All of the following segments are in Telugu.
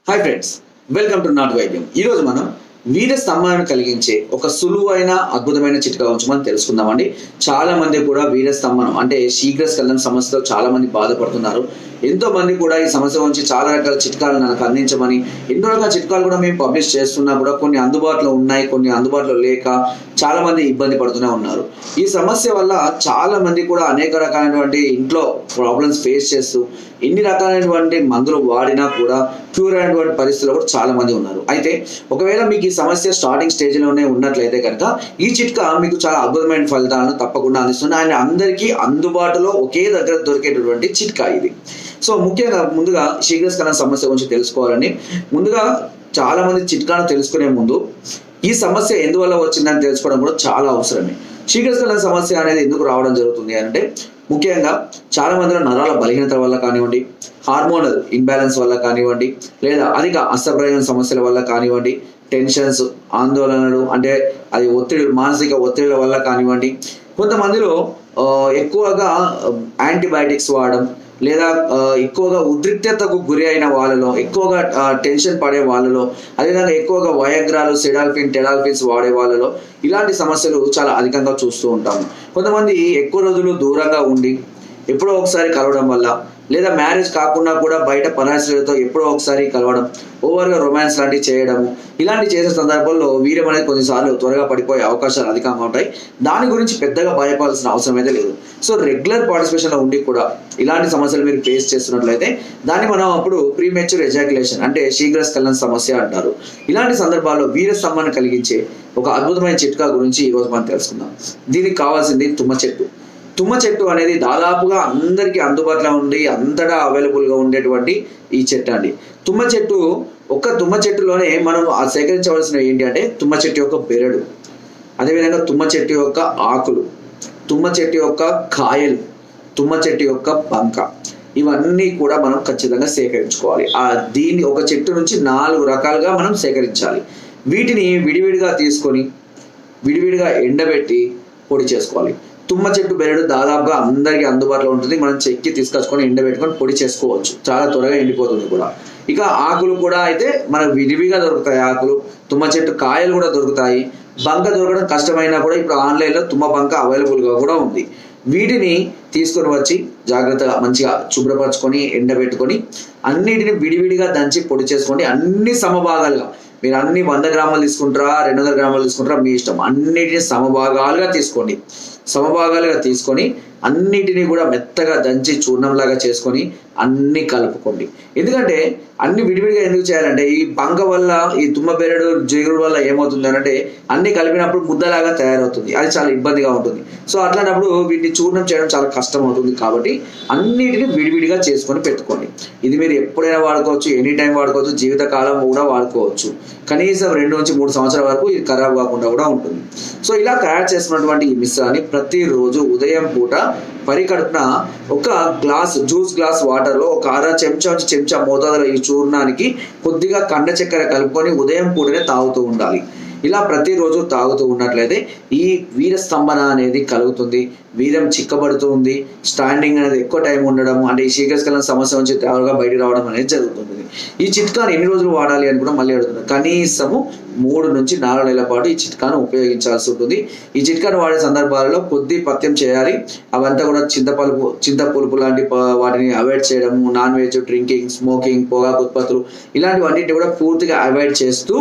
Hi friends, welcome to not వైద్యం. ఈరోజు మనం వీర స్తంభాన్ని కలిగించే ఒక సులువైన అద్భుతమైన చిట్కా గురించి మనం తెలుసుకుందామండి. చాలా మంది కూడా వీర స్తంభనం అంటే శీఘ్రస్ఖలనం సమస్యతో చాలా మంది బాధపడుతున్నారు. ఎంతో మంది కూడా ఈ సమస్య గురించి చాలా రకాల చిట్కాలు నాకు అందించమని ఎన్నో రకాల చిట్కాలు కూడా మేము పబ్లిష్ చేస్తున్నా కూడా కొన్ని అందుబాటులో ఉన్నాయి, కొన్ని అందుబాటులో లేక చాలా మంది ఇబ్బంది పడుతూనే ఉన్నారు. ఈ సమస్య వల్ల చాలా మంది కూడా అనేక రకాలైనటువంటి ఇంట్లో ప్రాబ్లమ్స్ ఫేస్ చేస్తూ ఎన్ని రకాలైనటువంటి మందులు వాడినా కూడా క్యూర్ అయినటువంటి పరిస్థితుల్లో కూడా చాలా మంది ఉన్నారు. అయితే ఒకవేళ మీకు ఈ సమస్య స్టార్టింగ్ స్టేజ్లోనే ఉన్నట్లయితే కనుక ఈ చిట్కా మీకు చాలా అద్భుతమైన ఫలితాలను తప్పకుండా అందిస్తుంది. ఆయన అందరికీ అందుబాటులో ఒకే దగ్గర దొరికేటటువంటి చిట్కా ఇది. సో ముఖ్యంగా ముందుగా శీఘ్రస్ఖలన సమస్య గురించి తెలుసుకోవాలని ముందుగా చాలా మంది చిట్కాను తెలుసుకునే ముందు ఈ సమస్య ఎందువల్ల వచ్చిందని తెలుసుకోవడం కూడా చాలా అవసరమే. శీఘ్రస్ఖలన సమస్య అనేది ఎందుకు రావడం జరుగుతుంది అంటే ముఖ్యంగా చాలా మందిలో నరాల బలహీనత వల్ల కానివ్వండి, హార్మోనల్ ఇంబ్యాలెన్స్ వల్ల కానివ్వండి, లేదా అధిక అస్తప్రయోజన సమస్యల వల్ల కానివ్వండి, టెన్షన్స్, ఆందోళనలు అంటే అది ఒత్తిడి, మానసిక ఒత్తిడిల వల్ల కానివ్వండి, కొంతమందిలో ఎక్కువగా యాంటీబయాటిక్స్ వాడడం లేదా ఎక్కువగా ఉద్రిక్తతకు గురి అయిన వాళ్ళలో, ఎక్కువగా టెన్షన్ పడే వాళ్ళలో, అదేవిధంగా ఎక్కువగా వయాగ్రాలు, సెడాల్ఫిన్, టెడాల్ఫిన్స్ వాడే వాళ్ళలో ఇలాంటి సమస్యలు చాలా అధికంగా చూస్తూ ఉంటాము. కొంతమంది ఎక్కువ రోజులు దూరంగా ఉండి ఎప్పుడో ఒకసారి కలవడం వల్ల, లేదా మ్యారేజ్ కాకుండా కూడా బయట పరాశ్రయతో ఎప్పుడో ఒకసారి కలవడం, ఓవర్గా రొమాన్స్ లాంటివి చేయడము, ఇలాంటి చేసే సందర్భంలో వీర్యం అనేది కొన్నిసార్లు త్వరగా పడిపోయే అవకాశాలు అధికంగా ఉంటాయి. దాని గురించి పెద్దగా భయపడాల్సిన అవసరం అయితే లేదు. సో రెగ్యులర్ పార్టిసిపేషన్లో ఉండి కూడా ఇలాంటి సమస్యలు మీరు ఫేస్ చేస్తున్నట్లయితే దాన్ని మనం అప్పుడు ప్రీమెచ్యూర్ ఎజాక్యులేషన్ అంటే శీఘ్రస్ఖలన సమస్య అంటారు. ఇలాంటి సందర్భాల్లో వీర స్తంభాన్ని కలిగించే ఒక అద్భుతమైన చిట్కా గురించి ఈరోజు మనం తెలుసుకుందాం. దీనికి కావాల్సింది తుమ్మ చెట్టు. తుమ్మ చెట్టు అనేది దాదాపుగా అందరికీ అందుబాటులో ఉండి అంతటా అవైలబుల్గా ఉండేటువంటి ఈ చెట్టు అండి. తుమ్మ చెట్టు, ఒక్క తుమ్మ చెట్టులోనే మనం సేకరించవలసిన ఏంటి అంటే తుమ్మ చెట్టు యొక్క బెరడు, అదేవిధంగా తుమ్మ చెట్టు యొక్క ఆకులు, తుమ్మ చెట్టు యొక్క కాయలు, తుమ్మ చెట్టు యొక్క బంక, ఇవన్నీ కూడా మనం ఖచ్చితంగా సేకరించుకోవాలి. దీన్ని ఒక చెట్టు నుంచి 4 రకాలుగా మనం సేకరించాలి. వీటిని విడివిడిగా తీసుకొని విడివిడిగా ఎండబెట్టి పొడి చేసుకోవాలి. తుమ్మ చెట్టు బెరడు దాదాపుగా అందరికీ అందుబాటులో ఉంటుంది. మనం చెక్కి తీసుకొచ్చుకొని ఎండబెట్టుకొని పొడి చేసుకోవచ్చు, చాలా త్వరగా ఎండిపోతుంది కూడా. ఇక ఆకులు కూడా అయితే మనకు విరివిగా దొరుకుతాయి. ఆకులు, తుమ్మ చెట్టు కాయలు కూడా దొరుకుతాయి. బంక దొరకడం కష్టమైనా కూడా ఇప్పుడు ఆన్లైన్లో తుమ్మ బంక అవైలబుల్గా కూడా ఉంది. వీటిని తీసుకొని వచ్చి జాగ్రత్తగా మంచిగా శుభ్రపరచుకొని ఎండబెట్టుకొని అన్నిటిని విడివిడిగా దంచి పొడి చేసుకోండి. అన్ని సమభాగాలుగా, మీరు అన్ని 100 గ్రాములు తీసుకుంటారా 200 గ్రాములు తీసుకుంటారా మీ ఇష్టం, అన్నిటిని సమభాగాలుగా తీసుకోండి. సమభాగాలుగా తీసుకొని అన్నిటినీ కూడా మెత్తగా దంచి చూర్ణంలాగా చేసుకొని అన్ని కలుపుకోండి. ఎందుకంటే అన్ని విడివిడిగా ఎందుకు చేయాలంటే ఈ బంక వల్ల, ఈ తుమ్మ బెరడు జిగురు వల్ల ఏమవుతుంది అంటే అన్ని కలిపినప్పుడు ముద్దలాగా తయారవుతుంది, అది చాలా ఇబ్బందిగా ఉంటుంది. సో అట్లాంటప్పుడు వీటిని చూర్ణం చేయడం చాలా కష్టం అవుతుంది. కాబట్టి అన్నిటిని విడివిడిగా చేసుకొని పెట్టుకోండి. ఇది మీరు ఎప్పుడైనా వాడుకోవచ్చు, ఎనీ టైం వాడుకోవచ్చు, జీవితకాలం కూడా వాడుకోవచ్చు. కనీసం 2 నుంచి 3 సంవత్సరాల వరకు ఇది ఖరాబ్ కాకుండా కూడా ఉంటుంది. సో ఇలా తయారు చేసినటువంటి ఈ మిశ్రాన్ని ప్రతిరోజు ఉదయం పూట పరికడుపున ఒక జ్యూస్ గ్లాస్ వాటర్లో ఒక అర చెంచా మోతాదులో ఈ చూర్ణానికి కొద్దిగా కండ చక్కెర కలుపుకొని ఉదయం పూటనే తాగుతూ ఉండాలి. ఇలా ప్రతిరోజు తాగుతూ ఉన్నట్లయితే ఈ వీర స్తంభన అనేది కలుగుతుంది, వీర్యం చిక్కబడుతుంది, స్టాండింగ్ అనేది ఎక్కువ టైం ఉండడం అంటే ఈ శీఘ్రస్ఖలన సమస్య నుంచి త్వరగా బయట రావడం అనేది జరుగుతుంది. ఈ చిట్కాను ఎన్ని రోజులు వాడాలి అని కూడా మళ్ళీ అడుగుతుంది. కనీసము 3 నుంచి 4 నెలల పాటు ఈ చిట్కాను ఉపయోగించాల్సి ఉంటుంది. ఈ చిట్కాను వాడే సందర్భాలలో కొద్ది పథ్యం చేయాలి. అవంతా కూడా చింతపులుపు లాంటి వాటిని అవాయిడ్ చేయడము, నాన్ వెజ్, డ్రింకింగ్, స్మోకింగ్, పొగాకు ఉత్పత్తులు ఇలాంటివన్నిటిని కూడా పూర్తిగా అవాయిడ్ చేస్తూ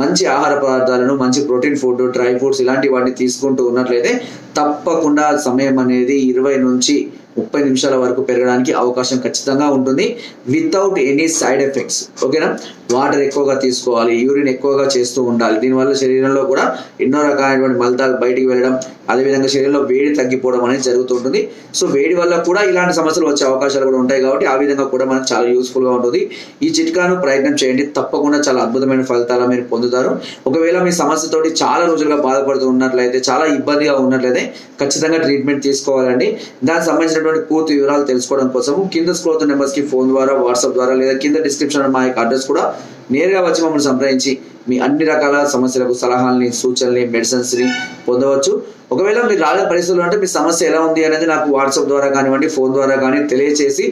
మంచి ఆహార పదార్థాలను, మంచి ప్రోటీన్ ఫుడ్, డ్రై ఫ్రూట్స్ ఇలాంటి వాటిని తీసుకుంటూ ఉన్నట్లయితే తప్పకుండా సమయం అనేది 20 నుంచి 30 నిమిషాల వరకు పెరగడానికి అవకాశం ఖచ్చితంగా ఉంటుంది, వితౌట్ ఎనీ సైడ్ ఎఫెక్ట్స్. ఓకేనా? వాటర్ ఎక్కువగా తీసుకోవాలి, యూరిన్ ఎక్కువగా చేస్తూ ఉండాలి. దీనివల్ల శరీరంలో కూడా ఎన్నో రకాలైనటువంటి మలతాలు బయటికి వెళ్ళడం, అదేవిధంగా శరీరంలో వేడి తగ్గిపోవడం అనేది జరుగుతుంటుంది. సో వేడి వల్ల కూడా ఇలాంటి సమస్యలు వచ్చే అవకాశాలు కూడా ఉంటాయి. కాబట్టి ఆ విధంగా కూడా మనకు చాలా యూస్ఫుల్గా ఉంటుంది. ఈ చిట్కాను ప్రయత్నం చేయండి, తప్పకుండా చాలా అద్భుతమైన ఫలితాలు మీరు పొందుతారు. ఒకవేళ మీ సమస్యతోటి చాలా రోజులుగా బాధపడుతూ ఉన్నట్లయితే, చాలా ఇబ్బందిగా ఉన్నట్లయితే ఖచ్చితంగా ట్రీట్మెంట్ తీసుకోవాలండి. దానికి సంబంధించినటువంటి పూర్తి వివరాలు తెలుసుకోవడం కోసం కింద స్క్రోల్ అవుతున్న నెంబర్స్కి ఫోన్ ద్వారా, వాట్సాప్ ద్వారా లేదా కింద డిస్క్రిప్షన్ మా యొక్క అడ్రస్ కూడా నేరుగా వచ్చి మమ్మల్ని సంప్రదించి మీ అన్ని రకాల సమస్యలకు సలహాలని, సూచనల్ని, మెడిసిన్స్ని పొందవచ్చు. ఒకవేళ మీరు రాలే పరిస్థితులు అంటే మీ సమస్య ఎలా ఉంది అనేది నాకు వాట్సాప్ ద్వారా కానివ్వండి, ఫోన్ ద్వారా కానీ తెలియచేసి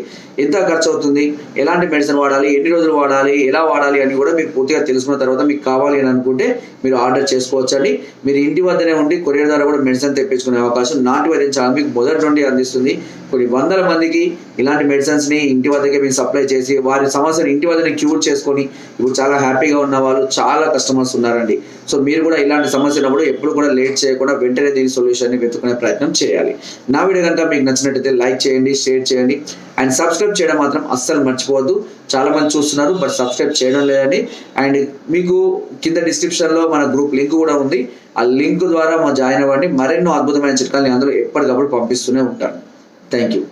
ఎంత ఖర్చు అవుతుంది, ఎలాంటి మెడిసిన్ వాడాలి, ఎన్ని రోజులు వాడాలి, ఎలా వాడాలి అని కూడా మీకు పూర్తిగా తెలుసుకున్న తర్వాత మీకు కావాలి అని అనుకుంటే మీరు ఆర్డర్ చేసుకోవచ్చండి. మీరు ఇంటి వద్దనే ఉండి కొరియర్ ద్వారా కూడా మెడిసిన్ తెప్పించుకునే అవకాశం నాటు వైద్యం ఛానల్ మీకు మొదటి నుండి అందిస్తుంది. కొన్ని వందల మందికి ఇలాంటి మెడిసిన్స్ని ఇంటి వద్దకే మేము సప్లై చేసి వారి సమస్యను ఇంటి వద్దనే క్యూర్ చేసుకొని ఇప్పుడు చాలా హ్యాపీగా ఉన్న వాళ్ళు చాలా కస్టమర్స్ ఉన్నారండి. సో మీరు కూడా ఇలాంటి సమస్య ఉన్నప్పుడు ఎప్పుడు కూడా లేట్ చేయకుండా వెంటనే దీని సొల్యూషన్ని వెతుకునే ప్రయత్నం చేయాలి. నా వీడియో కనుక మీకు నచ్చినట్టయితే లైక్ చేయండి, షేర్ చేయండి అండ్ సబ్స్క్రైబ్ చేయడం మాత్రం అస్సలు మర్చిపోవద్దు. చాలా మంది చూస్తున్నారు బట్ సబ్స్క్రైబ్ చేయడం లేదండి. అండ్ మీకు కింద డిస్క్రిప్షన్లో మన గ్రూప్ లింక్ కూడా ఉంది. ఆ లింక్ ద్వారా మా జాయిన్ అవ్వండి. మరెన్నో అద్భుతమైన చిట్కాలని అందులో ఎప్పటికప్పుడు పంపిస్తూనే ఉంటాను. Thank you.